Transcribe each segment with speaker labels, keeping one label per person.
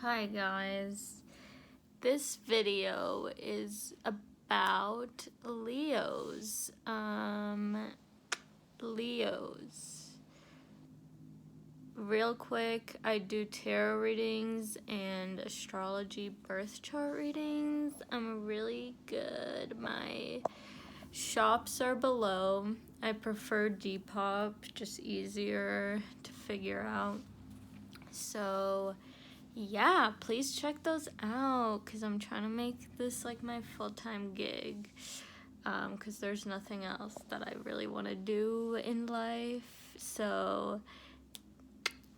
Speaker 1: Hi guys, this video is about Leos. Leos. Real quick, I do tarot readings and astrology birth chart readings. I'm really good. My shops are below. I prefer Depop, just easier to figure out. So yeah, please check those out because I'm trying to make this like my full-time gig because there's nothing else that I really want to do in life. So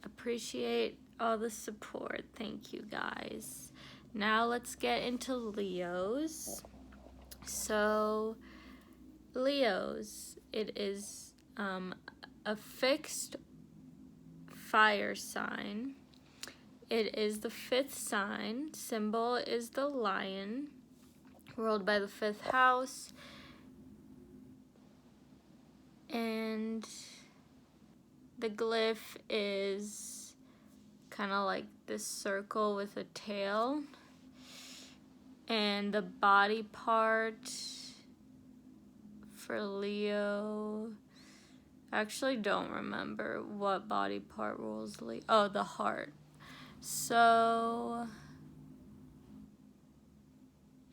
Speaker 1: appreciate all the support. Thank you guys. Now let's get into Leos. So Leos, it is a fixed fire sign. It is the fifth sign. Symbol is the lion, ruled by the fifth house. And the glyph is kind of like this circle with a tail. And the body part for Leo, I actually don't remember what body part rules Leo. Oh, the heart. So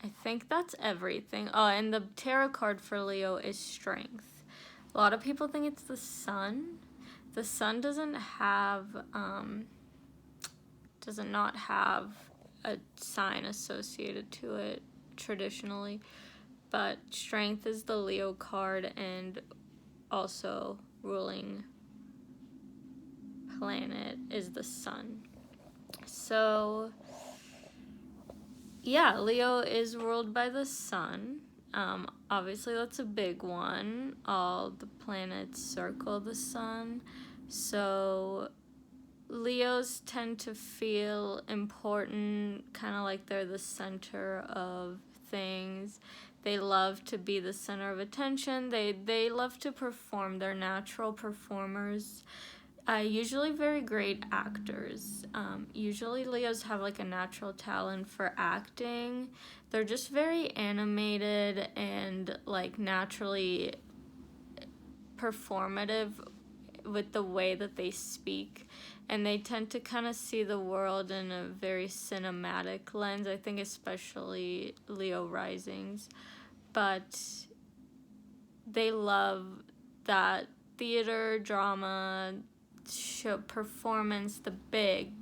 Speaker 1: I think that's everything. Oh, and the tarot card for Leo is strength. A lot of people think it's the sun. The sun does not have a sign associated to it traditionally, but strength is the Leo card, and also ruling planet is the sun. So yeah, Leo is ruled by the sun. Obviously that's a big one. All the planets circle the sun. So Leos tend to feel important, kind of like they're the center of things. They love to be the center of attention. They love to perform. They're natural performers. Usually very great actors. Usually Leos have like a natural talent for acting. They're just very animated and like naturally performative with the way that they speak, and they tend to kind of see the world in a very cinematic lens. I think especially Leo risings, but they love that theater, drama, show, performance, the big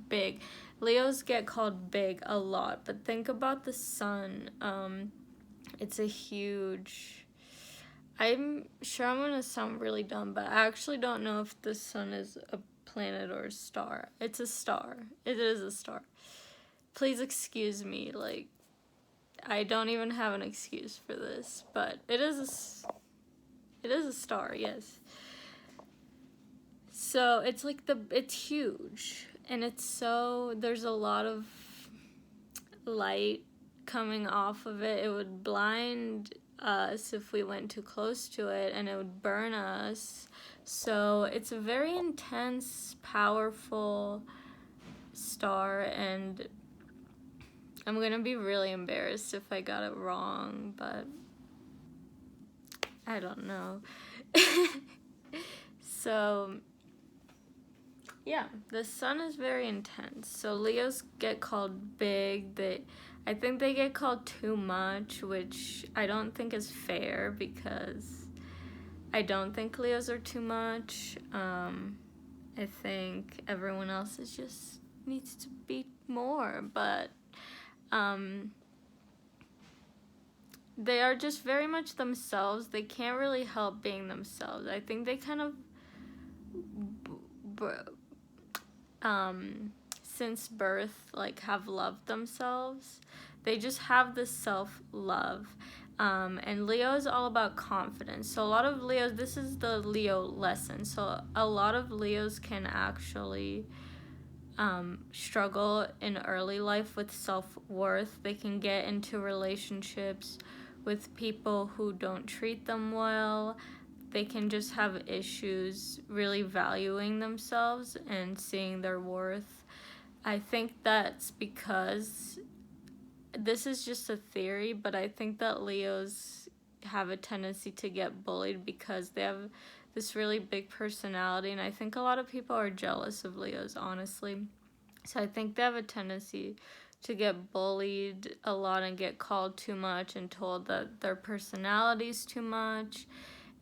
Speaker 1: Leos get called big a lot, but think about the sun. It's a huge, I'm sure I'm gonna sound really dumb, but I actually don't know if the sun is a planet or a star. It's a star. It is a star. Please excuse me, like, I don't even have an excuse for this, but it is a star, yes. So it's like it's huge, and there's a lot of light coming off of it. It would blind us if we went too close to it, and it would burn us. So it's a very intense, powerful star, and I'm gonna be really embarrassed if I got it wrong, but I don't know. So yeah, the sun is very intense. So Leos get called big. I think they get called too much, which I don't think is fair because I don't think Leos are too much. I think everyone else needs to be more, but they are just very much themselves. They can't really help being themselves. I think they kind of since birth like have loved themselves. They just have this self-love. And Leo is all about confidence. So a lot of Leos, this is the Leo lesson. So a lot of Leos can actually struggle in early life with self-worth. They can get into relationships with people who don't treat them well. They can just have issues really valuing themselves and seeing their worth. I think that's because this is just a theory, but I think that Leos have a tendency to get bullied because they have this really big personality, and I think a lot of people are jealous of Leos, honestly. So I think they have a tendency to get bullied a lot and get called too much and told that their personality's too much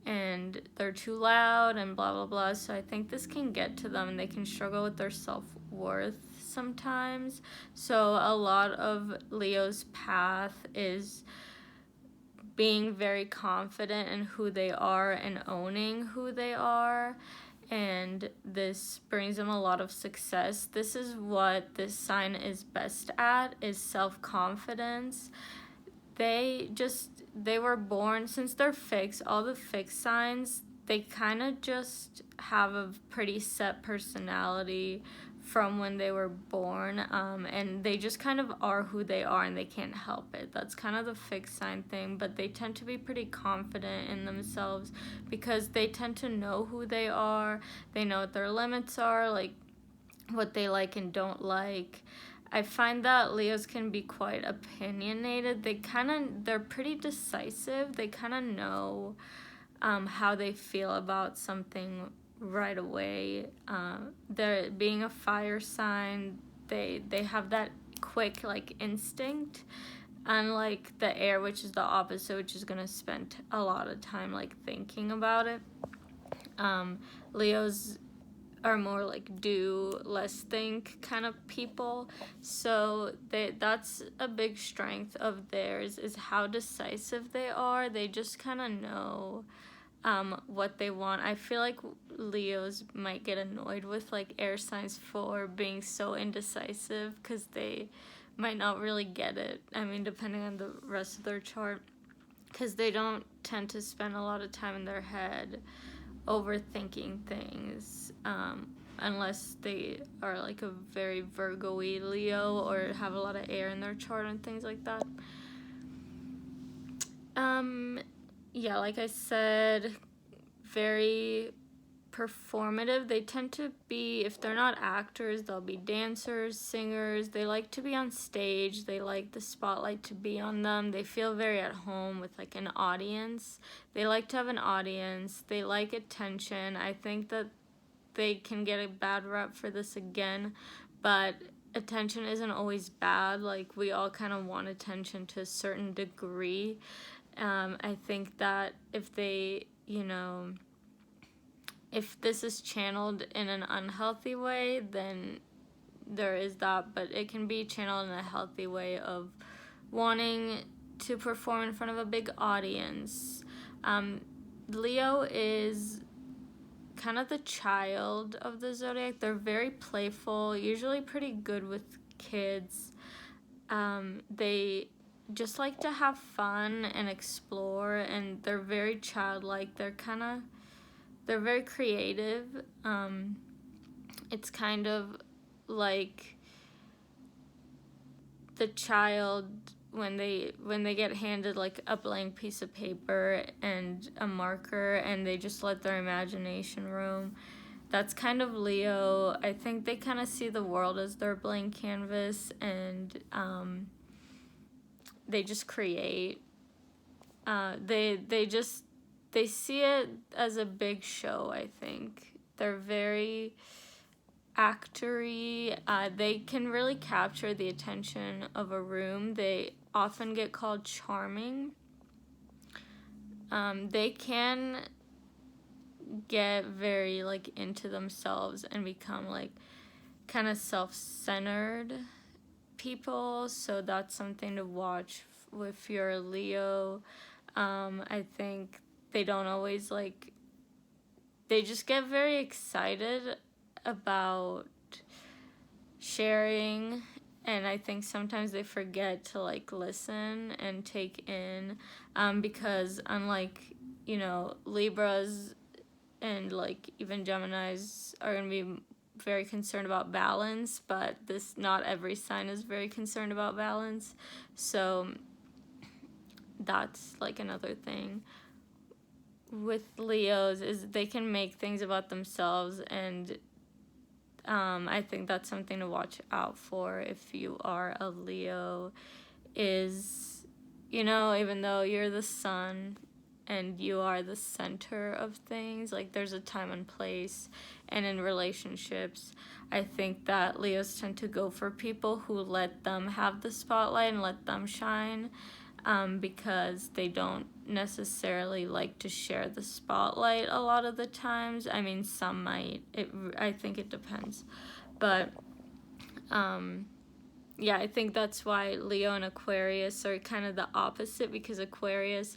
Speaker 1: and they're too loud and blah blah blah. So I think this can get to them and they can struggle with their self-worth sometimes. So a lot of Leo's path is being very confident in who they are and owning who they are, and this brings them a lot of success. This is what this sign is best at, is self-confidence. They were born, since they're fixed, all the fixed signs, they kind of just have a pretty set personality from when they were born, and they just kind of are who they are and they can't help it. That's kind of the fixed sign thing, but they tend to be pretty confident in themselves because they tend to know who they are. They know what their limits are, like what they like and don't like. I find that Leos can be quite opinionated. They're pretty decisive. They kind of know how they feel about something right away. They're being a fire sign. They have that quick like instinct, unlike the air, which is the opposite, which is gonna spend a lot of time like thinking about it. Leos are more like do less think kind of people, so that's a big strength of theirs, is how decisive they are. They just kind of know what they want. I feel like Leos might get annoyed with like air signs for being so indecisive because they might not really get it. I mean, depending on the rest of their chart, because they don't tend to spend a lot of time in their head overthinking things, unless they are like a very Virgo-y Leo or have a lot of air in their chart and things like that. Yeah, like I said, very performative. They tend to be, if they're not actors, they'll be dancers, singers. They like to be on stage. They like the spotlight to be on them. They feel very at home with like an audience. They like to have an audience. They like attention. I think that they can get a bad rep for this again, but attention isn't always bad. Like, we all kind of want attention to a certain degree. I think that if they, if this is channeled in an unhealthy way, then there is that, but it can be channeled in a healthy way of wanting to perform in front of a big audience. Leo is kind of the child of the zodiac. They're very playful, usually pretty good with kids. They just like to have fun and explore, and they're very childlike. They're very creative. It's kind of like the child when they get handed like a blank piece of paper and a marker and they just let their imagination roam. That's kind of Leo. I think they kind of see the world as their blank canvas, and they just create. They see it as a big show. I think they're very actory. They can really capture the attention of a room. They often get called charming. They can get very like into themselves and become like kind of self-centered people, so that's something to watch if you're a Leo. I think they don't always like, they just get very excited about sharing, and I think sometimes they forget to like listen and take in, because unlike Libras and like even Geminis are going to be very concerned about balance, but not every sign is very concerned about balance. So that's like another thing with Leos, is they can make things about themselves, and I think that's something to watch out for if you are a Leo, is, even though you're the sun and you are the center of things, like there's a time and place, and in relationships, I think that Leos tend to go for people who let them have the spotlight and let them shine, because they don't necessarily like to share the spotlight a lot of the times. I mean, some might. I think it depends. But, yeah, I think that's why Leo and Aquarius are kind of the opposite, because Aquarius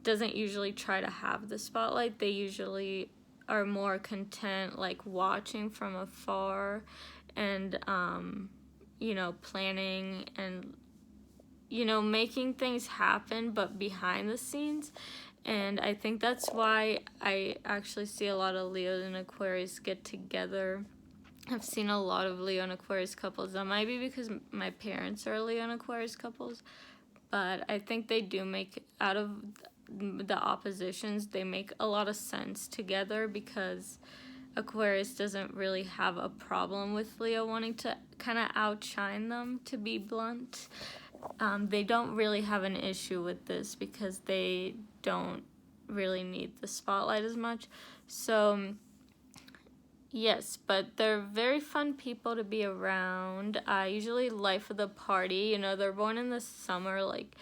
Speaker 1: doesn't usually try to have the spotlight. They usually are more content, like, watching from afar and, planning and making things happen, but behind the scenes. And I think that's why I actually see a lot of Leo and Aquarius get together. I've seen a lot of Leo and Aquarius couples. That might be because my parents are Leo and Aquarius couples, but I think they do make, out of the oppositions, they make a lot of sense together, because Aquarius doesn't really have a problem with Leo wanting to kind of outshine them, to be blunt. They don't really have an issue with this because they don't really need the spotlight as much. So, yes, but they're very fun people to be around. Usually life of the party, they're born in the summer, like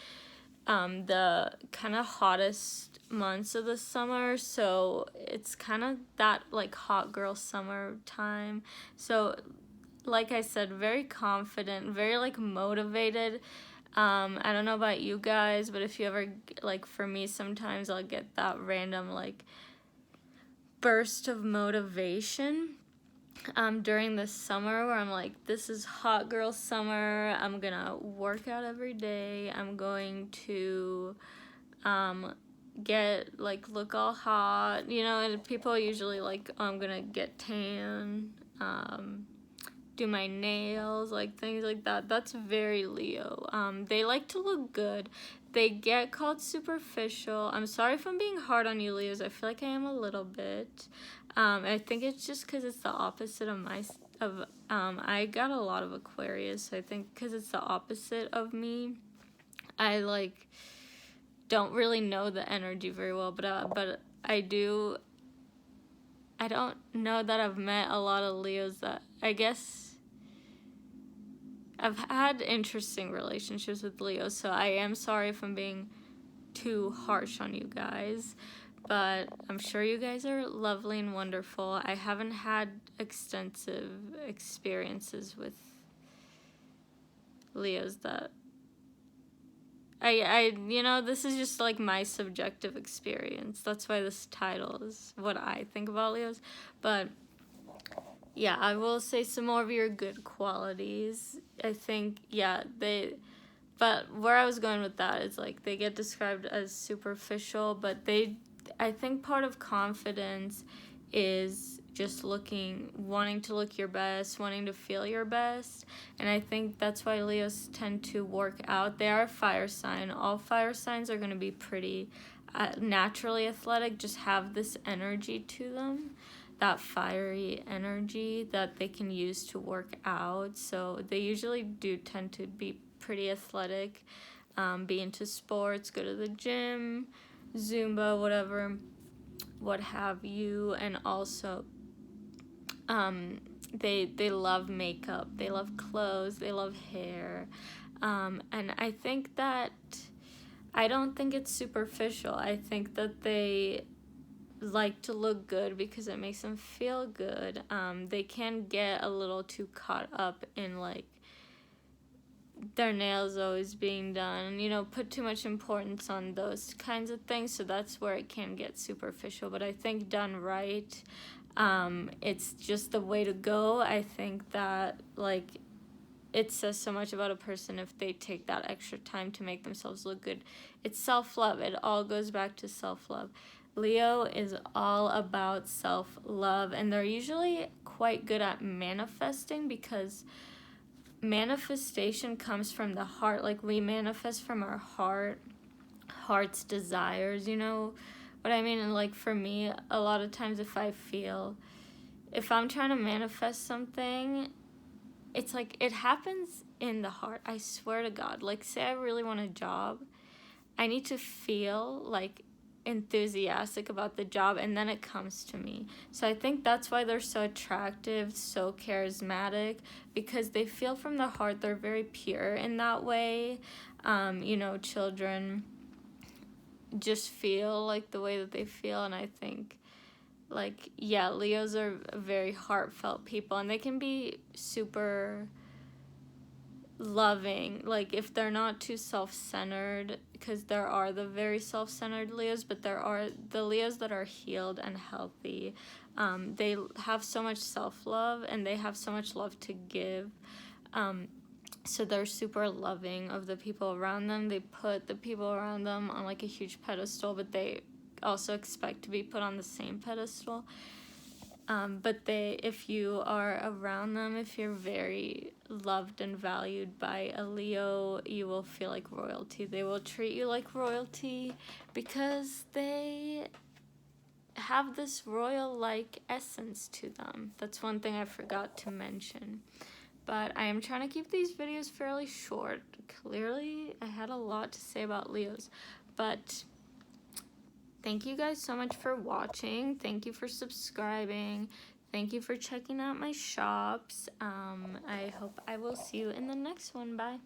Speaker 1: the kind of hottest months of the summer, so it's kind of that like hot girl summer time. So, like I said, very confident, very like motivated. I don't know about you guys, but if you ever, like, for me, sometimes I'll get that random like burst of motivation during the summer, where I'm like, this is hot girl summer, I'm gonna work out every day, I'm going to get, like, look all hot, and people usually like, oh, I'm gonna get tan, do my nails, like things like that. That's very Leo. They like to look good. They get called superficial. I'm sorry if I'm being hard on you, Leos. I feel like I am a little bit. I think it's just because it's the opposite of I got a lot of Aquarius, so I think because it's the opposite of me, I like don't really know the energy very well, but I do. I don't know that I've met a lot of Leos that, I guess, I've had interesting relationships with Leos, so I am sorry if I'm being too harsh on you guys, but I'm sure you guys are lovely and wonderful. I haven't had extensive experiences with Leos that this is just like my subjective experience. That's why this title is what I think about Leos. But yeah, I will say some more of your good qualities. I think, but where I was going with that is, like, they get described as superficial, but I think part of confidence is just wanting to look your best, wanting to feel your best. And I think that's why Leos tend to work out. They are a fire sign. All fire signs are going to be pretty naturally athletic, just have this energy to them, that fiery energy that they can use to work out. So they usually do tend to be pretty athletic, be into sports, go to the gym, Zumba, whatever, what have you. And also they love makeup, they love clothes, they love hair, and I think that I don't think it's superficial. I think that they like to look good because it makes them feel good. They can get a little too caught up in, like, their nails always being done, put too much importance on those kinds of things, so that's where it can get superficial. But I think done right, it's just the way to go. I think that, like, it says so much about a person if they take that extra time to make themselves look good. It's self-love. It all goes back to self-love. Leo is all about self-love, and they're usually quite good at manifesting, because manifestation comes from the heart. Like, we manifest from our heart's desires, you know what I mean? And, like, for me, a lot of times if I feel if I'm trying to manifest something, it's like it happens in the heart. I swear to God. Like, say I really want a job, I need to feel like enthusiastic about the job, and then it comes to me. So I think that's why they're so attractive, so charismatic, because they feel from the heart. They're very pure in that way. You know, children just feel like the way that they feel, and I think, like, yeah, Leos are very heartfelt people, and they can be super loving, like, if they're not too self-centered, because there are the very self-centered Leos, but there are the Leos that are healed and healthy. They have so much self-love, and they have so much love to give. So they're super loving of the people around them. They put the people around them on like a huge pedestal, but they also expect to be put on the same pedestal. But if you are around them, if you're very loved and valued by a Leo, you will feel like royalty. They will treat you like royalty because they have this royal-like essence to them. That's one thing I forgot to mention. But I am trying to keep these videos fairly short. Clearly, I had a lot to say about Leos. But thank you guys so much for watching. Thank you for subscribing. Thank you for checking out my shops. I hope I will see you in the next one. Bye.